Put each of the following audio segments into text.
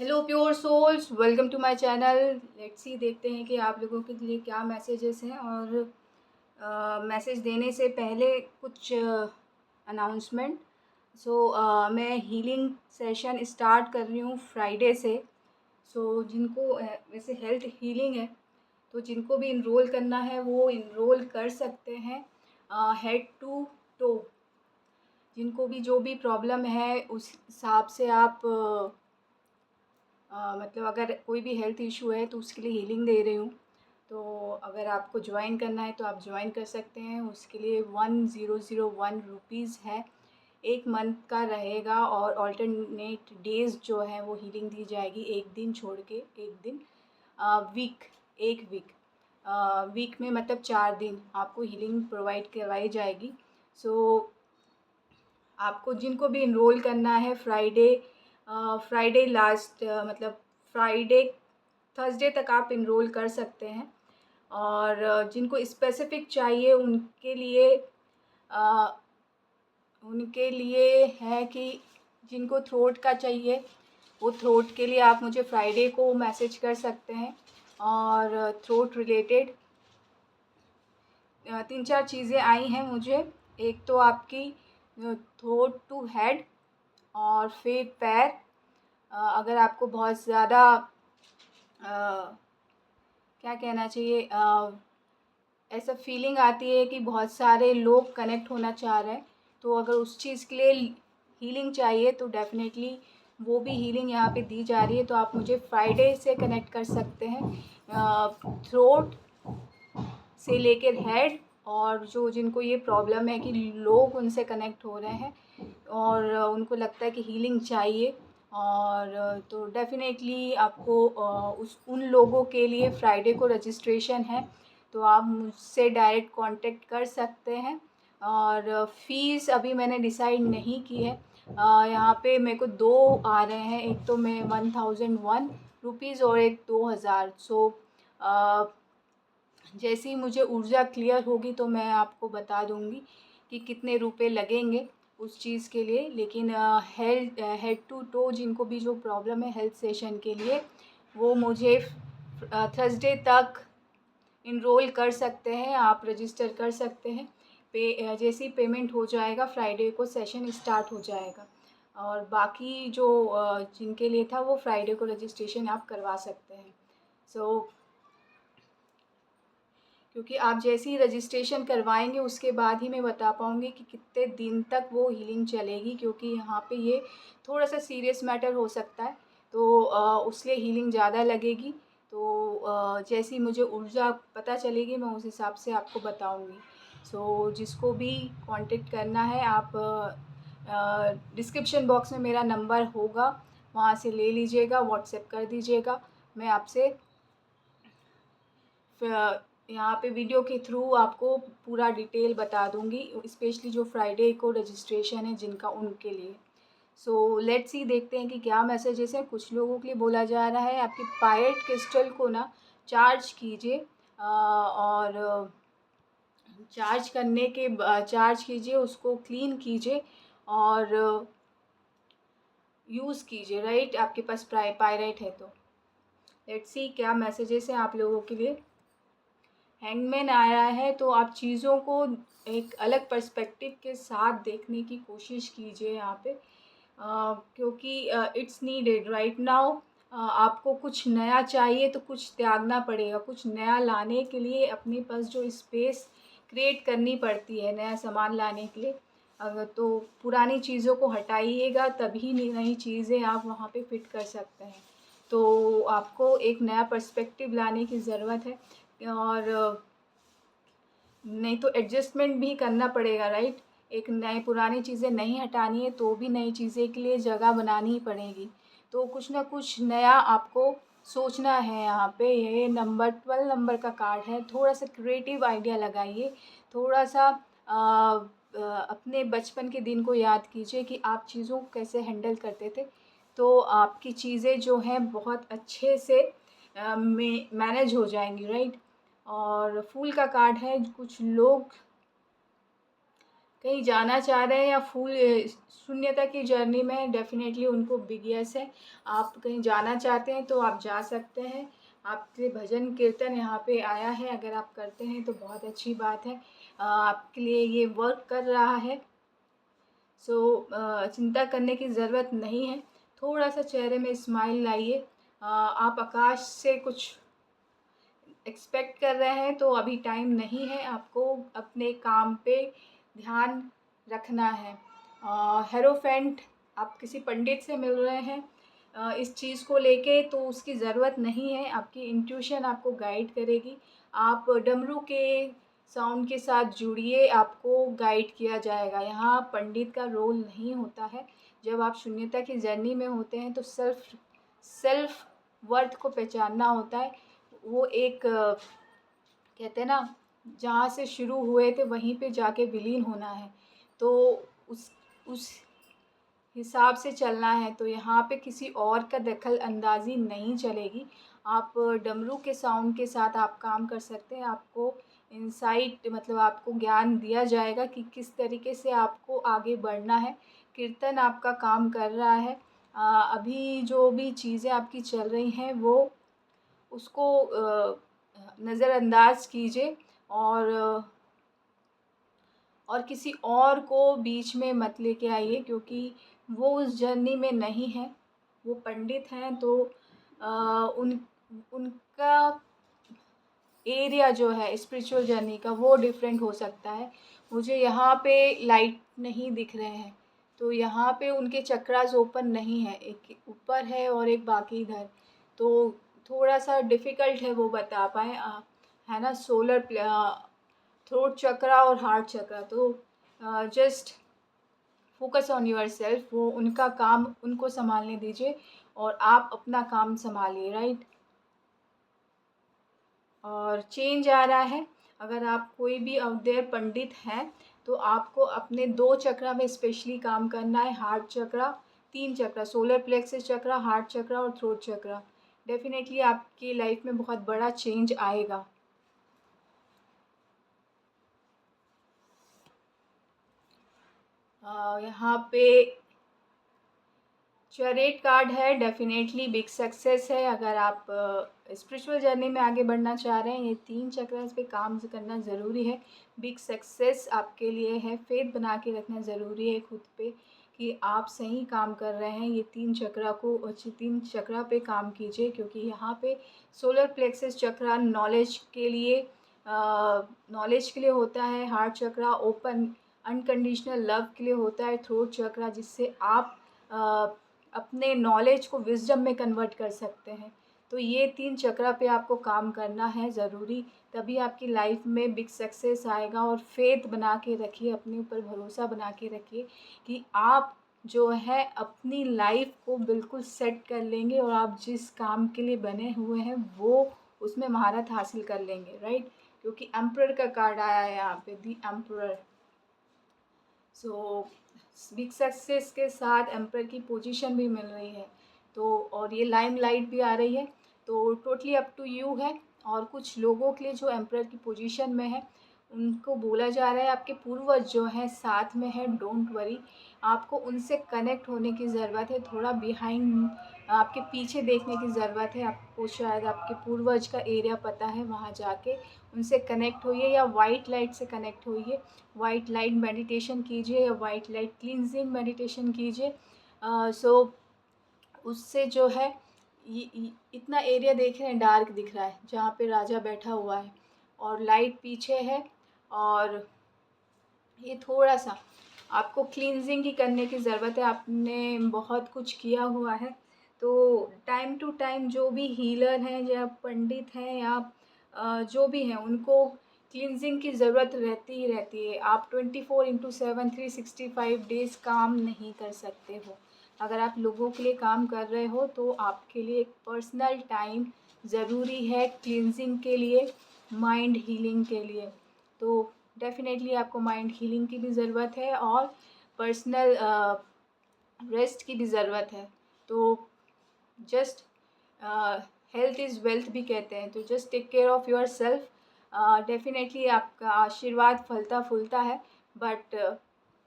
Hello pure souls, welcome to my channel. Let's see देखते हैं कि आप लोगों के लिए क्या मैसेजेस हैं। और मैसेज देने से पहले कुछ अनाउंसमेंट। मैं हीलिंग सेशन स्टार्ट कर रही हूँ फ्राइडे से। जिनको वैसे हेल्थ हीलिंग है, तो जिनको भी इनरोल करना है वो इनरोल कर सकते हैं। हेड टू टो, जिनको भी जो भी प्रॉब्लम है उस हिसाब से आप मतलब अगर कोई भी हेल्थ इशू है तो उसके लिए हीलिंग दे रही हूँ। तो अगर आपको ज्वाइन करना है तो आप ज्वाइन कर सकते हैं। उसके लिए 1001 रुपीज़ है, 1 मंथ का रहेगा। और ऑल्टरनेट डेज़ जो है वो हीलिंग दी जाएगी, एक दिन छोड़ के एक दिन। वीक, एक वीक, वीक में मतलब 4 दिन आपको हीलिंग प्रोवाइड करवाई जाएगी। सो आपको जिनको भी इनरोल करना है फ्राइडे लास्ट मतलब फ्राइडे थर्सडे तक आप इनरोल कर सकते हैं। और जिनको स्पेसिफ़िक चाहिए अ, उनके लिए है कि जिनको थ्रोट का चाहिए, वो थ्रोट के लिए आप मुझे फ्राइडे को मैसेज कर सकते हैं। और थ्रोट रिलेटेड 3-4 चीज़ें आई हैं मुझे। एक तो आपकी थ्रोट टू हेड, और फिर पैर। अगर आपको बहुत ज़्यादा क्या कहना चाहिए, ऐसा फीलिंग आती है कि बहुत सारे लोग कनेक्ट होना चाह रहे हैं, तो अगर उस चीज़ के लिए हीलिंग चाहिए तो डेफ़िनेटली वो भी हीलिंग यहाँ पे दी जा रही है। तो आप मुझे फ्राइडे से कनेक्ट कर सकते हैं, थ्रोट से लेकर हेड। और जिनको ये प्रॉब्लम है कि लोग उनसे कनेक्ट हो रहे हैं और उनको लगता है कि हीलिंग चाहिए, और तो डेफ़िनेटली आपको उन लोगों के लिए फ्राइडे को रजिस्ट्रेशन है, तो आप मुझसे डायरेक्ट कांटेक्ट कर सकते हैं। और फ़ीस अभी मैंने डिसाइड नहीं की है। यहाँ पे मेरे को 2 आ रहे हैं, एक तो मैं 1001 रुपीज़ और एक 2000। जैसे ही मुझे ऊर्जा क्लियर होगी तो मैं आपको बता दूँगी कि कितने रुपए लगेंगे उस चीज़ के लिए। लेकिन हेड टू टो जिनको भी जो प्रॉब्लम है हेल्थ सेशन के लिए, वो मुझे थर्सडे तक इनरोल कर सकते हैं, आप रजिस्टर कर सकते हैं। जैसे ही पेमेंट हो जाएगा फ्राइडे को सेशन स्टार्ट हो जाएगा। और बाकी जो जिनके लिए था वो फ्राइडे को रजिस्ट्रेशन आप करवा सकते हैं। सो क्योंकि आप जैसे ही रजिस्ट्रेशन करवाएंगे उसके बाद ही मैं बता पाऊँगी कि कितने दिन तक वो हीलिंग चलेगी, क्योंकि यहाँ पे ये थोड़ा सा सीरियस मैटर हो सकता है। तो उसलिए हीलिंग ज़्यादा लगेगी। तो जैसे ही मुझे ऊर्जा पता चलेगी मैं उस हिसाब से आपको बताऊँगी। जिसको भी कांटेक्ट करना है आप डिस्क्रिप्शन बॉक्स में मेरा नंबर होगा, वहाँ से ले लीजिएगा, व्हाट्सएप कर दीजिएगा। मैं आपसे यहाँ पे वीडियो के थ्रू आपको पूरा डिटेल बता दूँगी, स्पेशली जो फ्राइडे को रजिस्ट्रेशन है जिनका, उनके लिए। लेट्स सी देखते हैं कि क्या मैसेजेस हैं। कुछ लोगों के लिए बोला जा रहा है आपकी पायरेट क्रिस्टल को ना चार्ज कीजिए, और चार्ज कीजिए, उसको क्लीन कीजिए और यूज़ कीजिए। राइट, आपके पास पायरेट है तो। लेट्स सी क्या मैसेजेस हैं आप लोगों के लिए। हैंगमैन आया है, तो आप चीज़ों को एक अलग पर्सपेक्टिव के साथ देखने की कोशिश कीजिए यहाँ पे। क्योंकि इट्स नीडेड राइट नाउ। आपको कुछ नया चाहिए तो कुछ त्यागना पड़ेगा। कुछ नया लाने के लिए अपने पास जो स्पेस क्रिएट करनी पड़ती है नया सामान लाने के लिए, अगर तो पुरानी चीज़ों को हटाइएगा तभी नई चीज़ें आप वहाँ पे फिट कर सकते हैं। तो आपको एक नया पर्सपेक्टिव लाने की ज़रूरत है। और नहीं तो एडजस्टमेंट भी करना पड़ेगा, राइट। एक नई पुरानी चीज़ें नहीं हटानी है तो भी नई चीज़ें के लिए जगह बनानी ही पड़ेगी। तो कुछ ना कुछ नया आपको सोचना है। यहाँ पे ये नंबर 12 नंबर का कार्ड है। थोड़ा सा क्रिएटिव आइडिया लगाइए, थोड़ा सा अपने बचपन के दिन को याद कीजिए कि आप चीज़ों को कैसे हैंडल करते थे। तो आपकी चीज़ें जो हैं बहुत अच्छे से मैनेज हो जाएंगी, राइट। और फूल का कार्ड है। कुछ लोग कहीं जाना चाह रहे हैं या फुल शून्यता की जर्नी में, डेफ़िनेटली उनको बिग येस है। आप कहीं जाना चाहते हैं तो आप जा सकते हैं। आपके भजन कीर्तन यहाँ पे आया है, अगर आप करते हैं तो बहुत अच्छी बात है। आपके लिए ये वर्क कर रहा है। सो चिंता करने की ज़रूरत नहीं है। थोड़ा-सा चेहरे में स्माइल लाइए। आप आकाश से कुछ एक्सपेक्ट कर रहे हैं तो अभी टाइम नहीं है, आपको अपने काम पे ध्यान रखना है। हेरोफेंट, आप किसी पंडित से मिल रहे हैं इस चीज़ को लेके, तो उसकी ज़रूरत नहीं है, आपकी इंट्यूशन आपको गाइड करेगी। आप डमरू के साउंड के साथ जुड़िए, आपको गाइड किया जाएगा। यहाँ पंडित का रोल नहीं होता है। जब आप शून्यता की जर्नी में होते हैं तो सेल्फ वर्थ को पहचानना होता है। वो एक कहते हैं ना, जहाँ से शुरू हुए थे वहीं पे जाके विलीन होना है। तो उस हिसाब से चलना है, तो यहाँ पे किसी और का दखल अंदाज़ी नहीं चलेगी। आप डमरू के साउंड के साथ आप काम कर सकते हैं। आपको इनसाइट, मतलब आपको ज्ञान दिया जाएगा कि किस तरीके से आपको आगे बढ़ना है। कीर्तन आपका काम कर रहा है। अभी जो भी चीज़ें आपकी चल रही हैं वो उसको नज़रअंदाज कीजिए, और किसी और को बीच में मत लेके आइए, क्योंकि वो उस जर्नी में नहीं है। वो पंडित हैं तो उन उनका एरिया जो है स्पिरिचुअल जर्नी का वो डिफरेंट हो सकता है। मुझे यहाँ पे लाइट नहीं दिख रहे हैं, तो यहाँ पे उनके चक्रास ओपन नहीं है, एक ऊपर है और एक बाकी इधर। तो थोड़ा सा डिफ़िकल्ट है वो बता पाएँ, है ना, थ्रोट चक्रा और हार्ट चक्रा। तो just focus on your self, वो उनका काम उनको संभालने दीजिए और आप अपना काम संभालिए, राइट। और चेंज आ रहा है। अगर आप कोई भी आउट देयर पंडित हैं तो आपको अपने 2 चक्रा में स्पेशली काम करना है। हार्ट चक्रा, 3 चक्रा, सोलर प्लेक्सस चक्रा, हार्ट चक्रा और थ्रोट चक्रा। डेफ़िनेटली आपकी लाइफ में बहुत बड़ा चेंज आएगा। यहाँ पे चैरिट कार्ड है, डेफ़िनेटली बिग सक्सेस है। अगर आप स्पिरिचुअल जर्नी में आगे बढ़ना चाह रहे हैं, ये 3 चक्रास पे काम करना ज़रूरी है। बिग सक्सेस आपके लिए है। फ़ेथ बना के रखना ज़रूरी है खुद पे कि आप सही काम कर रहे हैं। ये 3 चक्रा पे काम कीजिए, क्योंकि यहाँ पे सोलर प्लेक्सस चक्रा नॉलेज के लिए होता है। हार्ट चक्रा ओपन अनकंडीशनल लव के लिए होता है। थ्रोट चक्रा जिससे आप अपने नॉलेज को विज़डम में कन्वर्ट कर सकते हैं। तो ये 3 चक्रा पे आपको काम करना है ज़रूरी, तभी आपकी लाइफ में बिग सक्सेस आएगा। और फ़ेथ बना के रखिए, अपने ऊपर भरोसा बना के रखिए कि आप जो है अपनी लाइफ को बिल्कुल सेट कर लेंगे और आप जिस काम के लिए बने हुए हैं वो उसमें महारत हासिल कर लेंगे, राइट। क्योंकि एम्परर का कार्ड आया है यहाँ पे, दी एम्परर। सो बिग सक्सेस के साथ एम्पर की पोजीशन भी मिल रही है, तो और ये लाइमलाइट भी आ रही है। तो टोटली अप टू यू है। और कुछ लोगों के लिए जो एम्पर की पोजीशन में है उनको बोला जा रहा है आपके पूर्वज जो हैं साथ में है, डोंट वरी। आपको उनसे कनेक्ट होने की ज़रूरत है, थोड़ा बिहाइंड आपके पीछे देखने की ज़रूरत है। आपको शायद आपके पूर्वज का एरिया पता है, वहाँ जाके उनसे कनेक्ट होइए या वाइट लाइट से कनेक्ट होइए। वाइट लाइट मेडिटेशन कीजिए या वाइट लाइट क्लींजिंग मेडिटेशन कीजिए। सो उससे जो है इतना एरिया देख रहे हैं डार्क दिख रहा है जहाँ पे राजा बैठा हुआ है और लाइट पीछे है। और ये थोड़ा सा आपको क्लींजिंग ही करने की ज़रूरत है। आपने बहुत कुछ किया हुआ है, तो टाइम टू टाइम जो भी हीलर हैं या पंडित हैं या जो भी हैं उनको क्लींजिंग की ज़रूरत रहती ही रहती है। आप 24/7 365 डेज़ काम नहीं कर सकते हो। अगर आप लोगों के लिए काम कर रहे हो तो आपके लिए एक पर्सनल टाइम ज़रूरी है क्लींजिंग के लिए, माइंड हीलिंग के लिए। तो डेफ़िनेटली आपको माइंड हीलिंग की भी ज़रूरत है और पर्सनल रेस्ट की भी ज़रूरत है। तो जस्ट हेल्थ इज़ वेल्थ भी कहते हैं, तो just take care of your self. Definitely आपका आशीर्वाद फलता फूलता है, बट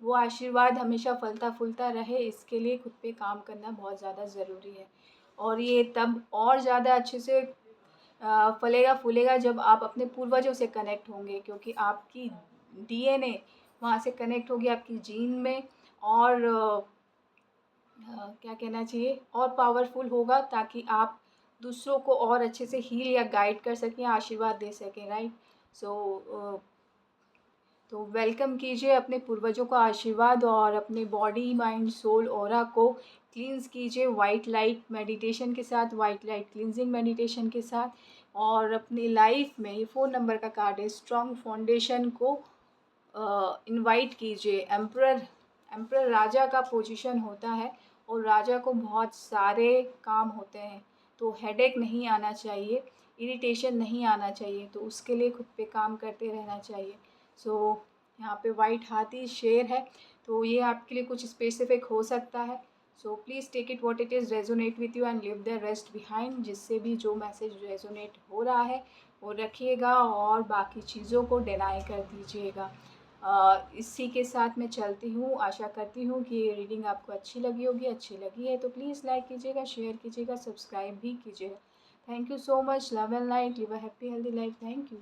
वो आशीर्वाद हमेशा फलता फूलता रहे, इसके लिए खुद पे काम करना बहुत ज़्यादा ज़रूरी है। और ये तब और ज़्यादा अच्छे से फलेगा फूलेगा जब आप अपने पूर्वजों से कनेक्ट होंगे, क्योंकि आपकी डीएनए वहाँ से कनेक्ट होगी आपकी जीन में। और क्या कहना चाहिए, और पावरफुल होगा, ताकि आप दूसरों को और अच्छे से हील या गाइड कर सकें, आशीर्वाद दे सकें, राइट। सो तो वेलकम कीजिए अपने पूर्वजों का आशीर्वाद, और अपने बॉडी माइंड सोल ऑरा को क्लींस कीजिए वाइट लाइट मेडिटेशन के साथ, वाइट लाइट क्लींजिंग मेडिटेशन के साथ। और अपनी लाइफ में ये 4 नंबर का कार्ड है, स्ट्रॉन्ग फाउंडेशन को इनवाइट कीजिए। एम्परर, एम्परर राजा का पोजीशन होता है, और राजा को बहुत सारे काम होते हैं, तो हेडेक नहीं आना चाहिए, इरिटेशन नहीं आना चाहिए, तो उसके लिए खुद पे काम करते रहना चाहिए। सो यहाँ पे वाइट हाथी शेर है, तो ये आपके लिए कुछ स्पेसिफिक हो सकता है। So please take it what it is, resonate with you and leave the rest behind. जिससे भी जो मैसेज रेजोनेट हो रहा है वो रखिएगा, और बाकी चीज़ों को डिनाई कर दीजिएगा। इसी के साथ मैं चलती हूँ। आशा करती हूँ कि ये रीडिंग आपको अच्छी लगी होगी। अच्छी लगी है तो प्लीज़ लाइक कीजिएगा, शेयर कीजिएगा, सब्सक्राइब भी कीजिएगा। Thank you so much. Love and light. Live a happy healthy life. Thank you.